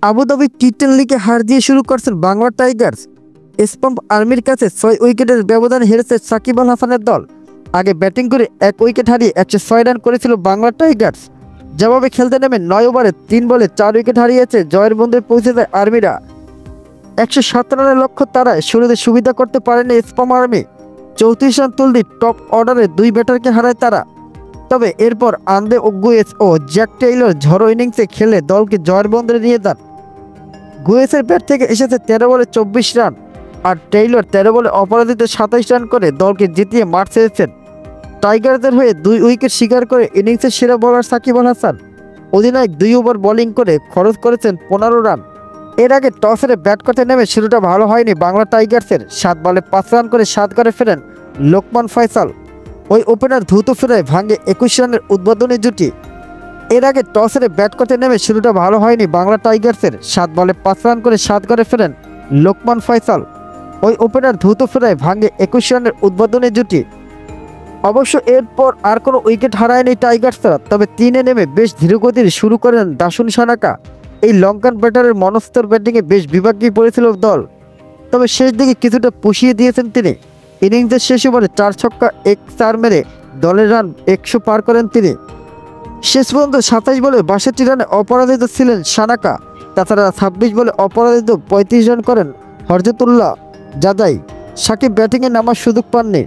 Abu Dhabi টি10 লিগে হার দিয়ে শুরু করছেন বাংলা টাইগার্স। স্পাম্প আর্মির কাছে 6 উইকেটের ব্যবধান হেরেছে সাকিব আল হাসানের দল। আগে ব্যাটিং করে 1 উইকেট হারিয়ে 106 রান করেছিল বাংলা টাইগার্স। জবাবে খেলতে নেমে 9 ওভারে 3 বলে 4 উইকেট হারিয়েছে জয়ের বন্ধে পৌঁছে যায় আর্মিরা। 107 রানের লক্ষ্য তারায় শুরুতে সুবিধা করতে পারেনি স্পাম্প আর্মি। 34 রান তুলতে টপ অর্ডারে 2 ব্যাটারকে হারায় তারা। তবে এরপর আন্দ্রে গুয়েস ও জ্যাক টেইলর ঝড়ো ইনিংসে খেলে দলকে জয়ের বন্ধে নিয়ে যান। গুয়েসের ব্যাট থেকে এসেছে 13 বলে 24 রান, আর টেইলর 13 বলে অপরাজিত 27 রান করে দলকে জিতিয়ে মাঠ ছেড়েছেন। টাইগারদের হয়ে 2 উইকেট শিকার করে ইনিংসের সেরা বোলার সাকিব আল হাসান। অধিনায়ক 2 ওভার বোলিং করে খরচ করেছেন 15 রান। এর আগে টস হেরে ব্যাট করতে নেমে শুরুটা ভালো হয়নি বাংলা টাইগার্সের। 7 বলে 5 রান করে 7 ঘরে ফেরেন লোকমান ফয়সাল। ওই ওপেনার দ্রুত ফেরায় ভাঙে 21 রানের উদ্বোধনী জুটি। এর আগে টস হেরে ব্যাট করতে নেমে শুরুটা ভালো হয়নি বাংলা টাইগার্সের। 7 বলে 5 রান করে 7 ঘরে ফেরেন লোকমান ফয়সাল। ওই ওপেনার দ্রুত ফেরায় ভাঙে 21 রানের উদ্বোধনী জুটি। অবশ্য এরপর আর কোনো উইকেট হারায়নি টাইগার্সরা। তবে 3-এ নেমে বেশ ধীরগতির শুরু করেন দাসুন সানাকা। এই লঙ্কান ব্যাটারের মনস্তর ব্যাটিংয়ে বেশ বিভাগী পড়েছিল দল, তবে শেষ দিকে কিছুটা পুষিয়ে দিয়েছেন তিনি। ইনিংসের শেষ ওভারে 4 ছক্কা 1 চার মেরে দলের রান 100 পার করেন তিনি। শেষ পর্যন্ত 27 বলে 62 রানে অপরাজিত ছিলেন সানাকা। তাছাড়া 26 বলে অপরাজিত 35 রান করেন হরজতুল্লাহ জাদাই। সাকিব ব্যাটিংয়ে নামার সুযোগ পাননি।